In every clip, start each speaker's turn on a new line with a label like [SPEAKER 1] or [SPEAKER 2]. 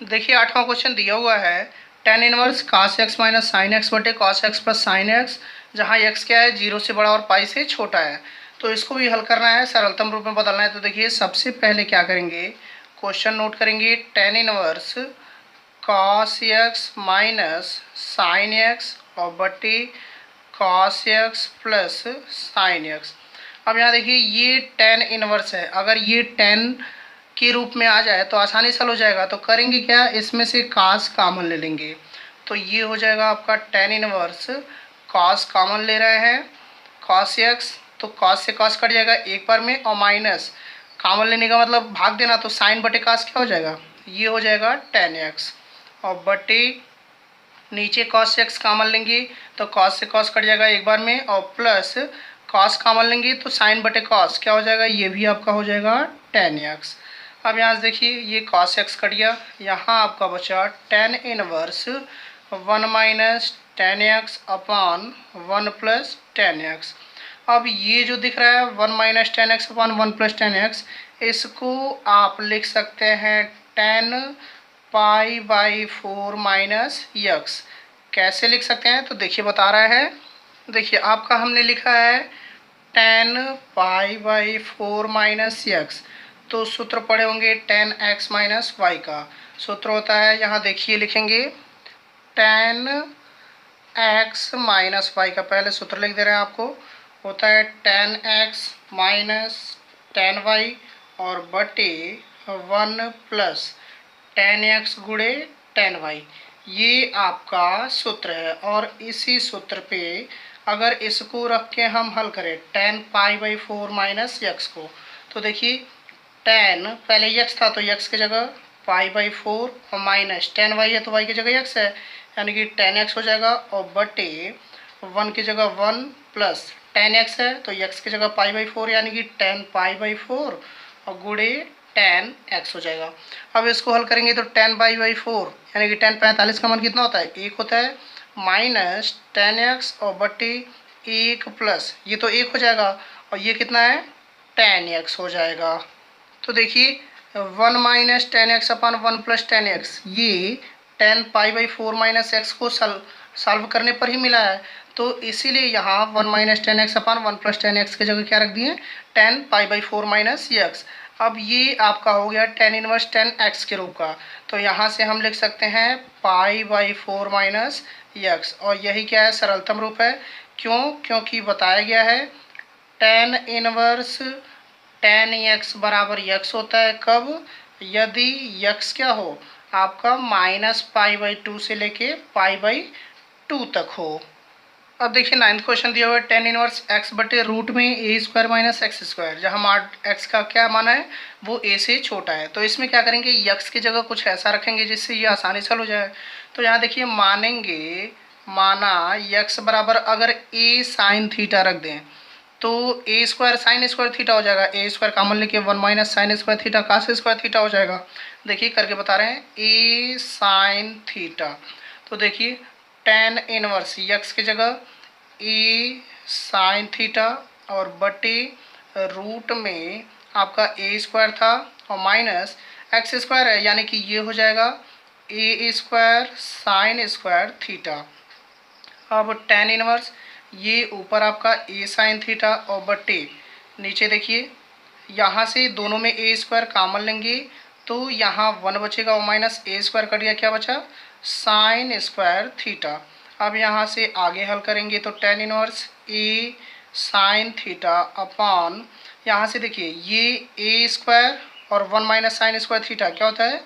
[SPEAKER 1] देखिए 8वां क्वेश्चन दिया हुआ है tan inverse cos x minus sine x बटे cos x plus sine x, जहाँ x क्या है 0 से बड़ा और पाई से छोटा है। तो इसको भी हल करना है, सरलतम रूप में बदलना है। तो देखिए सबसे पहले क्या करेंगे, क्वेश्चन नोट करेंगे tan inverse cos x minus sine x और बटे cos x plus sine x. अब यहाँ देखिए ये टेन इनवर्स है, अगर ये टेन के रूप में आ जाए तो आसानी से हल हो जाएगा। तो करेंगे क्या, इसमें से cos कॉमन ले लेंगे, तो ये हो जाएगा आपका टेन इनवर्स cos कॉमन ले रहे हैं cos x, तो cos से cos कट जाएगा एक बार में, और माइनस कॉमन लेने का मतलब भाग देना, तो साइन बटे cos क्या हो जाएगा, ये हो जाएगा टेन एक्स, और बटे नीचे cos x कॉमन लेंगे तो cos से cos कट जाएगा एक बार में, और प्लस cos कॉमन लेंगे तो साइन बटे cos क्या हो जाएगा, ये भी आपका हो जाएगा टेन एक्स। अब यहाँ से देखिए ये cos x कट गया, यहाँ आपका बचा tan inverse one minus ten x upon one plus ten x. अब ये जो दिख रहा है one minus ten x upon one plus ten x, इसको आप लिख सकते हैं ten pi by four minus x. कैसे लिख सकते हैं, तो देखिए बता रहा है। देखिए आपका हमने लिखा है ten pi by four minus x, तो सूत्र पढ़े होंगे टेन एक्स माइनस वाई का। सूत्र होता है, यहाँ देखिए लिखेंगे टेन एक्स माइनस वाई का पहले सूत्र लिख दे रहे हैं आपको, होता है ten X minus ten Y और बटे वन प्लस टेन एक्स गुणे टेन वाई। ये आपका सूत्र है, और इसी सूत्र पे अगर इसको रख के हम हल करें ten pi by four minus x को, तो देखिए टेन पहले यक्स था तो यक्स की जगह पाई बाई फोर और माइनस टेन वाई है तो वाई की जगह यक्स है, यानी कि टेन एक्स हो जाएगा, और बटे वन की जगह वन प्लस टेन एक्स है तो यक्स की जगह पाई बाई फोर, यानी कि टेन पाई बाई फोर और गुणे टेन एक्स हो जाएगा। अब इसको हल करेंगे तो टेन पाई बाई फोर यानी कि टेन 45 का मान कितना होता है, एक होता है, माइनस टेन एक्स और बटे एक प्लस ये तो एक हो जाएगा, और ये कितना है टेन एक्स हो जाएगा। तो देखिए one minus ten x upon one plus ten x, ये ten pi by four minus x को सॉल्व करने पर ही मिला है, तो इसीलिए यहाँ one minus ten x upon one plus ten x की जगह क्या रख दिए, ten pi by four minus x. अब ये आपका हो गया टेन इनवर्स टेन एक्स के रूप का, तो यहाँ से हम लिख सकते हैं pi by four minus x, और यही क्या है सरलतम रूप है। क्यों, क्योंकि बताया गया है टेन इनवर्स टेन एक्स बराबर यक्स होता है कब, यदि यक्स क्या हो आपका माइनस पाई बाई टू से लेके पाई बाई टू तक हो। अब देखिए नाइन्थ क्वेश्चन दिया हुआ है टेन इनवर्स एक्स बटे रूट में ए स्क्वायर माइनस एक्स स्क्वायर, जहाँ मान एक्स का क्या माना है वो ए से छोटा है। तो इसमें क्या करेंगे, यक्स की जगह कुछ ऐसा रखेंगे जिससे ये आसानी से हल हो जाए। तो यहाँ देखिए मानेंगे, माना यक्स बराबर अगर ए साइन थीटा रख दें तो A square sine square theta हो जाएगा, ए स्क्वायर कॉमन लेके one minus sine square theta cos square theta हो जाएगा। देखिए करके बता रहे हैं ए साइन थीटा, तो देखिए टेन इनवर्स यक्स की जगह ए साइन थीटा और बटे रूट में आपका ए स्क्वायर था और माइनस एक्स स्क्वायर है, यानी कि ये हो जाएगा A square sine square theta. अब टेन इनवर्स ये ऊपर आपका ए साइन थीटा और बटे नीचे देखिए यहाँ से दोनों में ए स्क्वायर कॉमन लेंगे तो यहाँ वन बचेगा और माइनस ए स्क्वायर कट गया, क्या बचा साइन स्क्वायर थीटा। अब यहाँ से आगे हल करेंगे तो टेन इनवर्स ए साइन थीटा अपॉन यहाँ से देखिए ये ए स्क्वायर और one minus sine square theta क्या होता है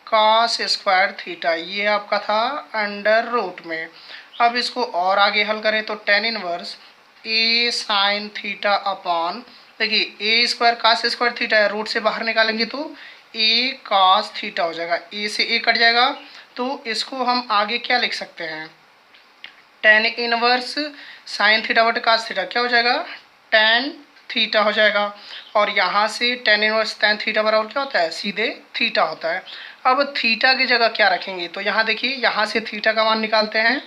[SPEAKER 1] कॉस स्क्वायर थीटा, ये आपका था अंडर रूट में। अब इसको और आगे हल करें तो टेन इनवर्स ए साइन थीटा अपॉन देखिए ए स्क्वायर कास स्क्वायर थीटा है, रूट से बाहर निकालेंगे तो ए कॉस थीटा हो जाएगा, ए से ए कट जाएगा, तो इसको हम आगे क्या लिख सकते हैं टेन इनवर्स साइन थीटा बटे कास थीटा क्या हो जाएगा टेन थीटा हो जाएगा, और यहाँ से टेन इनवर्स टेन थीटा बराबर क्या होता है सीधे थीटा होता है। अब थीटा की जगह क्या रखेंगे, तो यहाँ देखिए यहाँ से थीटा का मान निकालते हैं,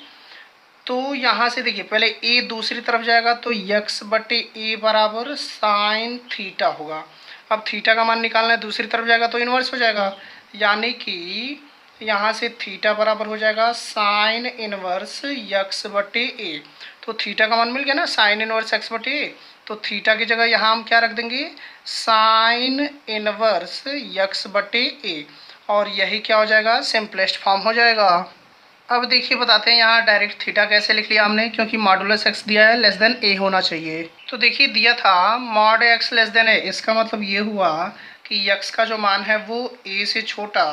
[SPEAKER 1] तो यहाँ से देखिए पहले ए दूसरी तरफ जाएगा तो यक्स बटे ए बराबर साइन थीटा होगा। अब थीटा का मान निकालना है दूसरी तरफ जाएगा तो इन्वर्स हो जाएगा, यानी कि यहाँ से थीटा बराबर हो जाएगा साइन इनवर्स यक्स बटे ए। तो थीटा का मान मिल गया ना, साइन इनवर्स एक्स बटे ए। तो थीटा की जगह यहाँ हम क्या रख देंगे, साइन इनवर्स यक्स बटे ए, और यही क्या हो जाएगा, सिंपलेस्ट फॉर्म हो जाएगा। अब देखिए बताते हैं यहाँ डायरेक्ट थीटा कैसे लिख लिया हमने, क्योंकि मॉडुलस एक्स दिया है लेस देन ए होना चाहिए। तो देखिए दिया था मॉड एक्स लेस देन ए, इसका मतलब ये हुआ कि यक्स का जो मान है वो ए से छोटा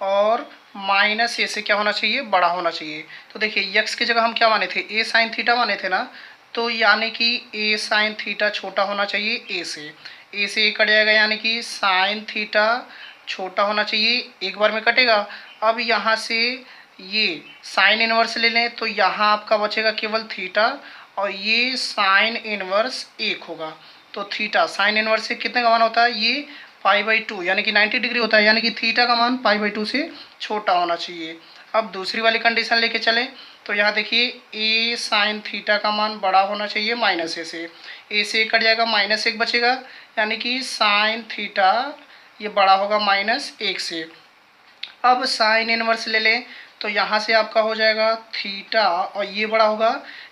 [SPEAKER 1] और माइनस ए से क्या होना चाहिए, बड़ा होना चाहिए। तो देखिए यक्स की जगह हम क्या माने थे, ए साइन थीटा माने थे ना, तो यानी कि ए साइन थीटा छोटा होना चाहिए ए से। ए से ए कट जाएगा, यानी कि साइन थीटा छोटा होना चाहिए, एक बार में कटेगा। अब यहाँ से ये साइन इनवर्स ले लें तो यहाँ आपका बचेगा केवल थीटा, और ये साइन इनवर्स 1 होगा। तो थीटा साइन इनवर्स से कितने का मान होता है, ये π/2 यानी कि 90 डिग्री होता है, यानी कि थीटा का मान π/2 से छोटा होना चाहिए। अब दूसरी वाली कंडीशन लेके चलें तो यहाँ देखिए ए साइन थीटा का मान बड़ा होना चाहिए माइनस ए से कट जाएगा, -1 बचेगा, यानी कि साइन थीटा ये बड़ा होगा -1 से। अब साइन इनवर्स ले लें तो यहाँ से आपका हो जाएगा थीटा और ये बड़ा होगा,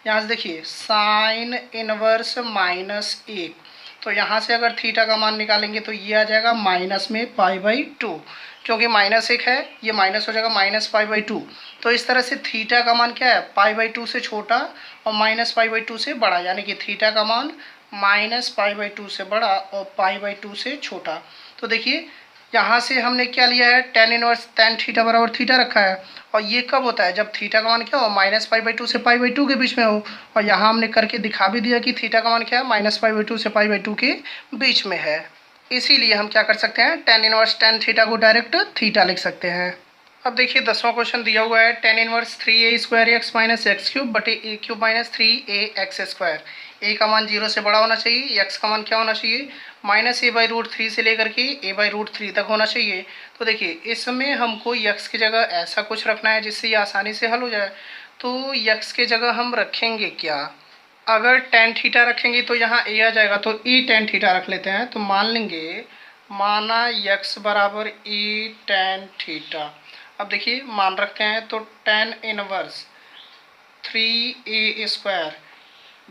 [SPEAKER 1] यहाँ से देखिए साइन इनवर्स -1, तो यहाँ से अगर थीटा का मान निकालेंगे तो ये आ जाएगा माइनस में π/2, क्योंकि -1 है, ये माइनस हो जाएगा -π/2। तो इस तरह से थीटा का मान क्या है, π/2 से छोटा और -π/2 से बड़ा, यानी कि थीटा का मान -π/2 से बड़ा और π/2 से छोटा। तो देखिए यहाँ से हमने क्या लिया है, tan इनवर्स tan थीटा बराबर थीटा रखा है, और ये कब होता है, जब थीटा का मान क्या हो, -π/2 से π/2 के बीच में हो। और यहाँ हमने करके दिखा भी दिया कि थीटा का मान क्या है, -π/2 से π/2 के बीच में है। इसीलिए हम क्या कर सकते हैं, tan इनवर्स tan थीटा को डायरेक्ट थीटा लिख सकते हैं। अब देखिए 10वां क्वेश्चन दिया हुआ है, tan inverse 3a² x - x³ बटे a³ - 3ax²। ए का मान 0 से बड़ा होना चाहिए, एक्स का मान क्या होना चाहिए, -a/√3 से लेकर के a/√3 तक होना चाहिए। तो देखिए इसमें हमको यक्स की जगह ऐसा कुछ रखना है जिससे ये आसानी से हल हो जाए। तो यक्स की जगह हम रखेंगे क्या, अगर tan थीटा रखेंगे तो यहाँ a आ जाएगा, तो e tan थीटा रख लेते हैं। तो मान लेंगे, माना यक्स बराबर e tan थीटा। अब देखिए मान रखते हैं तो tan इनवर्स 3a²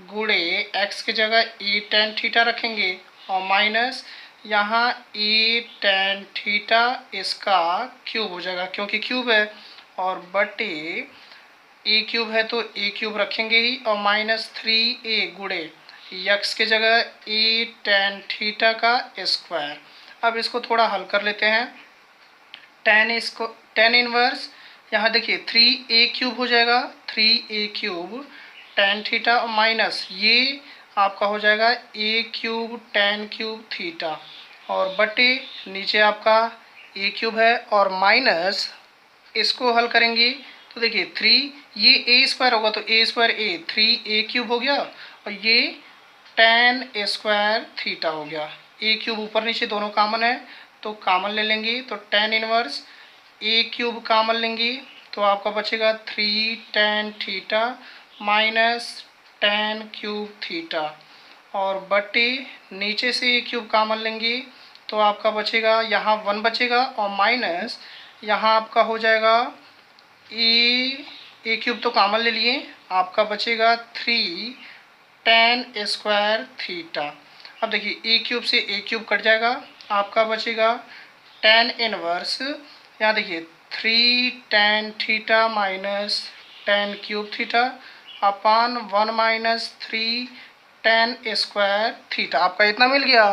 [SPEAKER 1] गुणे x की जगह e tan थीटा रखेंगे, और माइनस यहाँ e tan थीटा इसका क्यूब हो जाएगा, क्योंकि क्यूब है, और बटे a³ है तो a³ रखेंगे ही, और -3a गुणे यक्स की जगह e tan थीटा का स्क्वायर। अब इसको थोड़ा हल कर लेते हैं, tan इनवर्स यहाँ देखिए 3a³ हो जाएगा, 3a³ tan थीटा और माइनस ये आपका हो जाएगा a³ tan क्यूब थीटा, और बटे नीचे आपका a³ है और माइनस इसको हल करेंगे तो देखिए 3 ये a² होगा तो a² 3a³ हो गया, और ये tan स्क्वायर थीटा हो गया। a³ ऊपर नीचे दोनों कॉमन है तो कॉमन ले लेंगे, तो tan इनवर्स a³ कॉमन लेंगे तो आपका बचेगा 3 tan theta minus tan cube theta, और बटे नीचे से a³ कॉमन लेंगे तो आपका बचेगा यहाँ 1 बचेगा, और माइनस यहाँ आपका हो जाएगा a³ तो कॉमन ले लिए, आपका बचेगा 3 tan स्क्वायर थीटा। अब देखिए a³ से a³ कट जाएगा, आपका बचेगा tan इनवर्स, यहाँ देखिए 3 tan theta minus tan cube theta upon 1 - 3 tan square theta, आपका इतना मिल गया।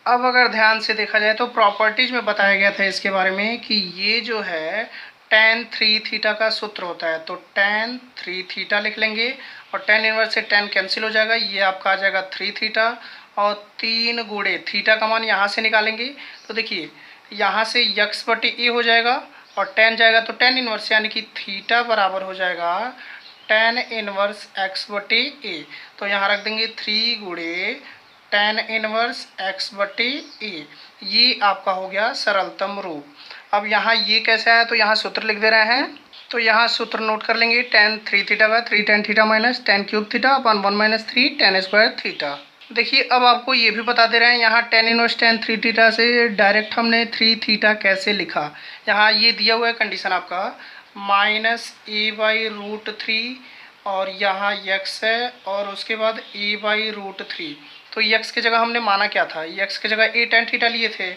[SPEAKER 1] अब अगर ध्यान से देखा जाए तो प्रॉपर्टीज में बताया गया था इसके बारे में कि ये जो है tan 3 थीटा का सूत्र होता है, तो tan 3 थीटा लिख लेंगे, और tan इनवर्स से tan कैंसिल हो जाएगा, ये आपका आ जाएगा 3 थीटा, और 3 गुणे थीटा का मान यहाँ से निकालेंगे तो देखिए यहाँ से यक्स बटे ए हो जाएगा, और tan जाएगा तो tan इनवर्स, यानी कि थीटा बराबर हो जाएगा tan इनवर्स x बटे ए। तो यहाँ रख देंगे 3 गुणे tan इनवर्स x बटे ए, ये आपका हो गया सरलतम रूप। अब यहाँ ये कैसे आया, तो यहाँ सूत्र लिख दे रहे हैं, तो यहाँ सूत्र नोट कर लेंगे, tan 3 थीटा का 3 tan theta minus tan cube theta upon 1 - 3 tan square theta. देखिए अब आपको ये भी बता दे रहे हैं, यहाँ tan inverse tan three theta से डायरेक्ट हमने थ्री थीटा कैसे लिखा। यहाँ ये दिया हुआ है कंडीशन आपका -a/√3 और यहाँ x है और उसके बाद a/√3। तो x की जगह हमने माना क्या था, x की जगह a tan थीटा लिए थे,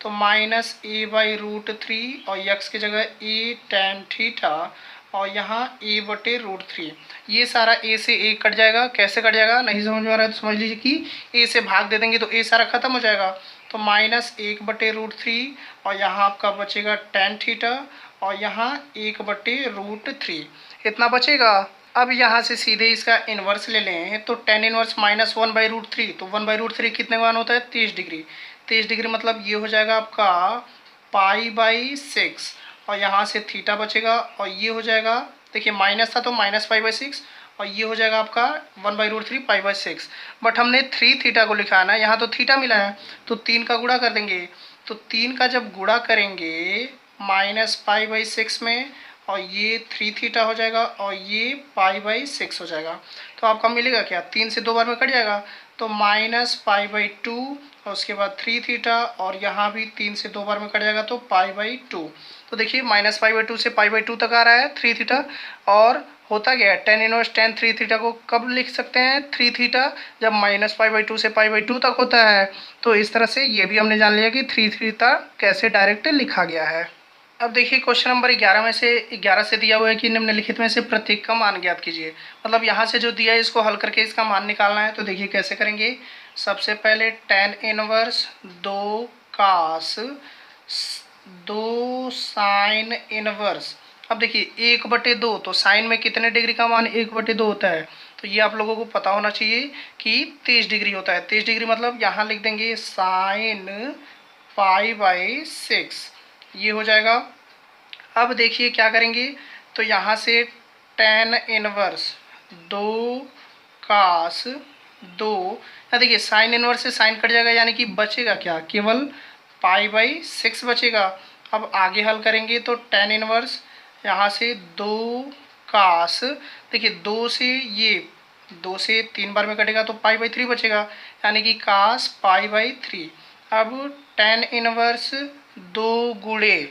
[SPEAKER 1] तो -a/√3 और x की जगह a tan थीटा और यहाँ a/√3। ये सारा a से a कट जाएगा। कैसे कट जाएगा नहीं समझ में आ रहा है तो समझ लीजिए कि a से भाग दे देंगे तो a सारा खत्म हो जाएगा। तो -1/√3 और यहाँ आपका बचेगा tan थीटा और यहाँ 1/√3 इतना बचेगा। अब यहाँ से सीधे इसका इन्वर्स ले लें तो tan इनवर्स -1/√3, तो 1/√3 कितने का मान होता है 30 डिग्री। 30 डिग्री मतलब ये हो जाएगा आपका π/6 और यहाँ से थीटा बचेगा और ये हो जाएगा, देखिए माइनस था तो -π/6 और ये हो जाएगा आपका 1/√3 π/6। बट हमने 3 थीटा को लिखा है ना, यहाँ तो थीटा मिला है तो 3 का गुणा कर देंगे। तो 3 का जब गुणा करेंगे -π/6 में और ये 3 थीटा हो जाएगा और ये π/6 हो जाएगा। तो आपका मिलेगा क्या, 3 से 2 बार में कट जाएगा तो -π/2 और उसके बाद 3 थीटा और यहाँ भी 3 से 2 बार में कट जाएगा तो π/2। तो देखिए -π/2 से π/2 तक आ रहा है 3 थीटा। और होता क्या है tan इनवर्स tan 3 थीटा को कब लिख सकते हैं 3 थीटा, जब -π/2 से π/2 तक होता है। तो इस तरह से ये भी हमने जान लिया कि 3 थीटा कैसे डायरेक्ट लिखा गया है। अब देखिए क्वेश्चन नंबर 11 से दिया हुआ है कि निम्नलिखित में से प्रत्येक का मान ज्ञात कीजिए। मतलब यहाँ से जो दिया है इसको हल करके इसका मान निकालना है। तो देखिए कैसे करेंगे। सबसे पहले tan inverse 2 cos 2 sine inverse. अब देखिए 1/2 तो साइन में कितने डिग्री का मान 1/2 होता है, तो ये आप लोगों को पता होना चाहिए कि 30 डिग्री होता है। 30 डिग्री मतलब यहाँ लिख देंगे साइन π/6, ये हो जाएगा। अब देखिए क्या करेंगे, तो यहाँ से tan इनवर्स 2 cos 2, या देखिए साइन इनवर्स से साइन कट जाएगा यानी कि बचेगा क्या, केवल π/6 बचेगा। अब आगे हल करेंगे तो tan इनवर्स यहाँ से 2 cos, देखिए 2 से 3 बार में कटेगा तो π/3 बचेगा यानी कि cos π/3। अब tan इनवर्स 2 गुणे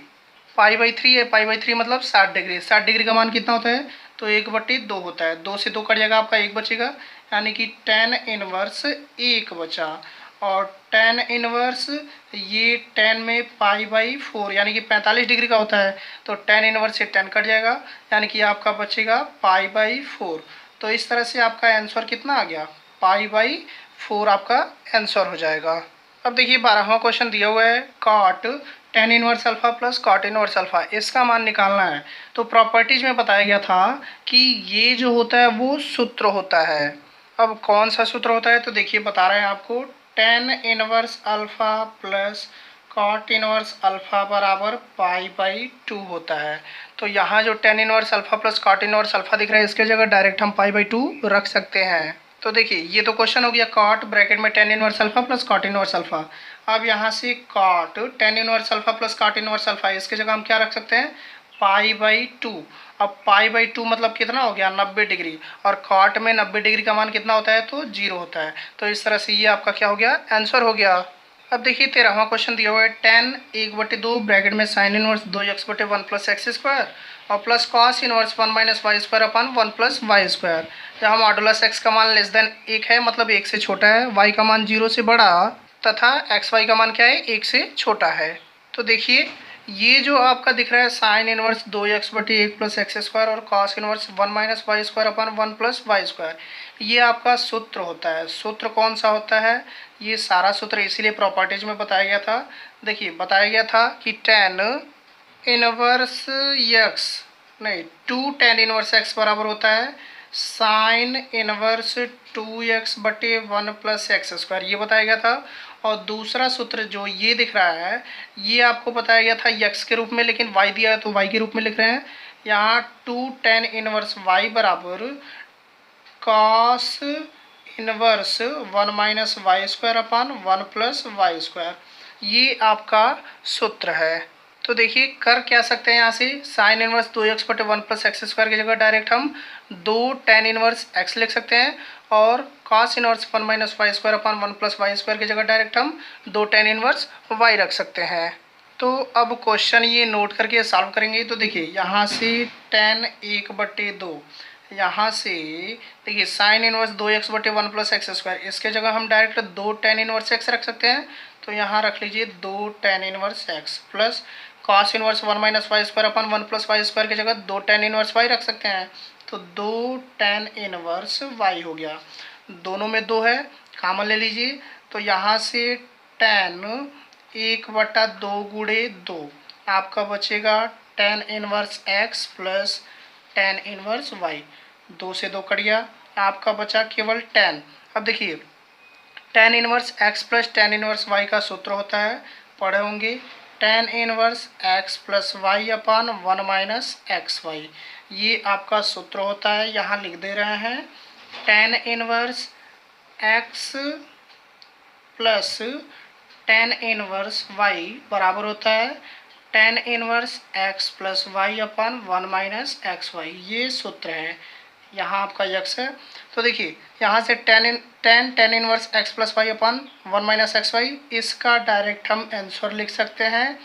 [SPEAKER 1] π/3 है, π/3 मतलब 60 डिग्री। 60 डिग्री का मान कितना होता है तो 1/2 होता है। 2 से 2 कट जाएगा आपका 1 बचेगा यानी कि tan इनवर्स 1 बचा। और tan इनवर्स ये tan में π/4 यानी कि 45 डिग्री का होता है, तो tan इनवर्स से tan कट जाएगा यानी कि आपका बचेगा π/4। तो इस तरह से आपका आंसर कितना आ गया, π/4 आपका आंसर हो जाएगा। अब देखिए 12वां क्वेश्चन दिया हुआ है cot tan inverse alpha plus cot inverse alpha, इसका मान निकालना है। तो प्रॉपर्टीज में बताया गया था कि ये जो होता है वो सूत्र होता है। अब कौन सा सूत्र होता है तो देखिए बता रहे हैं आपको, tan inverse alpha plus cot inverse alpha बराबर π/2 होता है। तो यहाँ जो tan inverse alpha plus cot inverse alpha दिख रहा है इसके जगह डायरेक्ट हम π/2 रख सकते हैं। तो देखिए ये तो क्वेश्चन हो गया cot ब्रैकेट में tan inverse alpha plus cot inverse alpha. अब यहाँ से cot tan inverse alpha plus cot inverse alpha, इसके जगह हम क्या रख सकते हैं π/2। अब π/2 मतलब कितना हो गया 90 डिग्री, और cot में 90 डिग्री का मान कितना होता है तो 0 होता है। तो इस तरह से ये आपका क्या हो गया आंसर हो गया। अब देखिए 13वां क्वेश्चन दिया हुआ है tan 1/2 ब्रैकेट में sine inverse 2x/1 plus x square और plus cos inverse 1 minus Y square upon 1 plus Y square. जहाँ मॉडुलस x का मान लेस देन 1 है मतलब 1 से छोटा है, y का मान 0 से बड़ा तथा xy का मान क्या है 1 से छोटा है। तो देखिए ये जो आपका दिख रहा है sine inverse 2x/1 plus x square और cos inverse 1 minus Y square upon 1 plus Y square, ये आपका सूत्र होता है। सूत्र कौन सा होता है, ये सारा सूत्र इसीलिए प्रॉपर्टीज में बताया गया था। देखिए बताया गया था कि tan इनवर्स x नहीं 2 tan इनवर्स x बराबर होता है sine inverse 2x/1 plus x square, ये बताया गया था। और दूसरा सूत्र जो ये दिख रहा है ये आपको बताया गया था x के रूप में, लेकिन y दिया है तो y के रूप में लिख रहे हैं। यहाँ 2 tan इनवर्स y बराबर cos inverse 1 minus Y square upon 1 plus Y square, ये आपका सूत्र है। तो देखिए कर क्या सकते हैं यहाँ से, साइन इनवर्स 2x बटे 1 प्लस एक्स स्क्वायर की जगह डायरेक्ट हम 2 tan इनवर्स x लिख सकते हैं, और cos inverse 1 minus Y square upon 1 plus Y square की जगह डायरेक्ट हम 2 tan इनवर्स y रख सकते हैं। तो अब क्वेश्चन ये नोट करके सॉल्व करेंगे। तो देखिए यहाँ से tan 1/2, यहाँ से देखिए साइन इनवर्स 2x बटे 1 प्लस एक्स स्क्वायर, इसके जगह हम डायरेक्ट 2 tan इनवर्स x रख सकते हैं। तो यहाँ रख लीजिए 2 tan inverse x plus cos inverse 1 minus Y square upon 1 plus Y square की जगह 2 tan इनवर्स y रख सकते हैं। तो 2 tan इनवर्स y हो गया, दोनों में 2 है, कॉमन ले लीजिए। तो यहाँ से tan 1/2 गुणे 2 आपका बचेगा tan inverse x plus tan inverse y, 2 से 2 कट गया, आपका बचा केवल tan। अब देखिए tan inverse x plus tan inverse y का सूत्र होता है, पढ़े होंगे, tan inverse x plus y अपान 1 माइनस एक्स वाई, ये आपका सूत्र होता है। यहाँ लिख दे रहे हैं tan inverse x plus tan inverse y बराबर होता है tan inverse x plus y upon 1 minus x y, ये सूत्र है। यहाँ आपका x है। तो देखिए यहाँ से tan inverse x plus y upon 1 minus x y, इसका डायरेक्ट हम आंसर लिख सकते हैं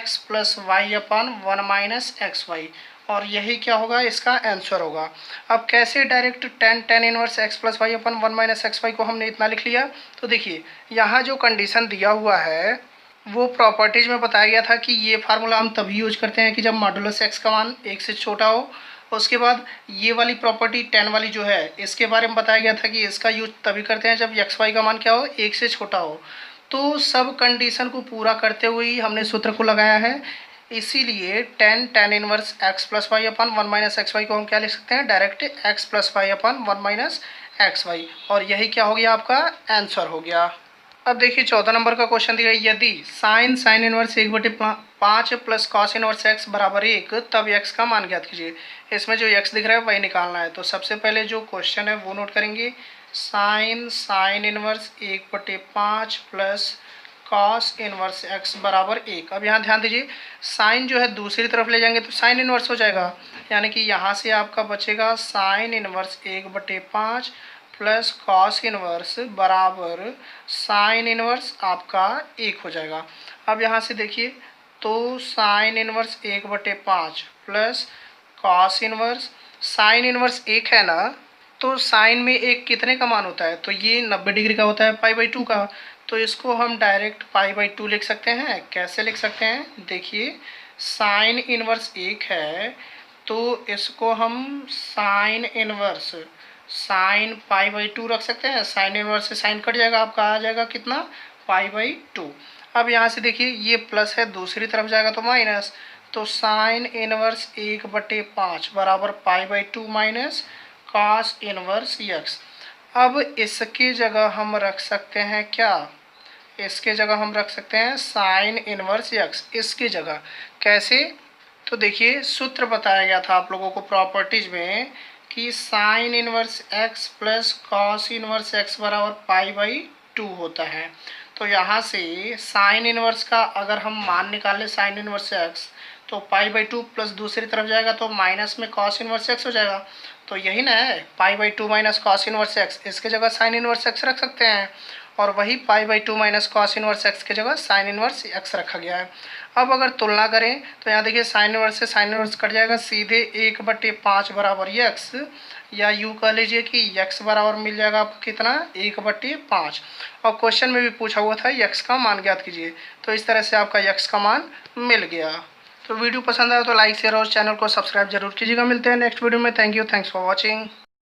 [SPEAKER 1] x plus y upon 1 minus x y, और यही क्या होगा, इसका आंसर होगा। अब कैसे direct tan inverse x plus y upon 1 minus x y को हमने इतना लिख लिया। तो देखिए यहाँ जो कंडीशन दिया हुआ है वो प्रॉपर्टीज में बताया गया था कि ये फार्मूला हम तभी यूज करते हैं कि जब मॉडुलस x का मान 1 से छोटा हो। उसके बाद ये वाली प्रॉपर्टी tan वाली जो है इसके बारे में बताया गया था कि इसका यूज तभी करते हैं जब x y का मान क्या हो, 1 से छोटा हो। तो सब कंडीशन को पूरा करते हुए ही हमने सूत्र को लगाया है, इसीलिए tan inverse x plus y upon 1 minus x y को हम क्या लिख सकते हैं, direct x plus y upon 1 minus x y, और यही क्या हो गया, आपका आंसर हो गया। अब देखिए 14 नंबर का क्वेश्चन दिया, यदि sine inverse 1/5 plus cos inverse x बराबर 1 तब x का मान ज्ञात कीजिए। इसमें जो x दिख रहा है वही निकालना है। तो सबसे पहले जो क्वेश्चन है वो नोट करेंगे, sine inverse 1/5 plus cos inverse x बराबर 1। अब यहाँ ध्यान दीजिए साइन जो है दूसरी तरफ ले जाएंगे तो साइन इनवर्स हो जाएगा, यानी कि यहाँ से आपका बचेगा sine inverse 1/5 plus cos inverse बराबर साइन इनवर्स आपका 1 हो जाएगा। अब यहाँ से देखिए तो sine inverse 1/5 plus cos inverse, sine inverse 1 है ना, तो साइन में 1 कितने का मान होता है, तो ये 90 डिग्री का होता है, π/2 का। तो इसको हम डायरेक्ट π/2 लिख सकते हैं। कैसे लिख सकते हैं, देखिए साइन इनवर्स 1 है तो इसको हम साइन इनवर्स साइन π/2 रख सकते हैं। साइन इनवर्स से साइन कट जाएगा, आपका आ जाएगा कितना, π/2। अब यहाँ से देखिए ये प्लस है, दूसरी तरफ जाएगा तो माइनस, तो साइन इनवर्स 1/5 बराबर π/2 माइनस कॉस इनवर्स x। अब इसकी जगह हम रख सकते हैं क्या, इसके जगह हम रख सकते हैं साइन इनवर्स x, इसकी जगह कैसे, तो देखिए सूत्र बताया गया था आप लोगों को प्रॉपर्टीज में कि sine inverse x plus cos inverse x बराबर π/2 होता है। तो यहाँ से साइन इनवर्स का अगर हम मान निकालें साइन इनवर्स x, तो π/2 प्लस दूसरी तरफ जाएगा तो माइनस में कॉस इनवर्स x हो जाएगा। तो यही ना है π/2 माइनस कॉस इनवर्स x, इसके जगह साइन इनवर्स x रख सकते हैं, और वही π/2 माइनस कॉस इनवर्स x की जगह साइन इनवर्स x रखा गया है। अब अगर तुलना करें तो यहाँ देखिए साइन इनवर्स से साइन इनवर्स कट जाएगा, सीधे 1/5 बराबर x, या यूँ कह लीजिए कि x बराबर मिल जाएगा आपको कितना, 1/5। और क्वेश्चन में भी पूछा हुआ था x का मान ज्ञात कीजिए, तो इस तरह से आपका x का मान मिल गया। तो वीडियो पसंद आया तो लाइक शेयर और चैनल को सब्सक्राइब जरूर कीजिएगा। मिलते हैं नेक्स्ट वीडियो में। Thank you, thanks for watching.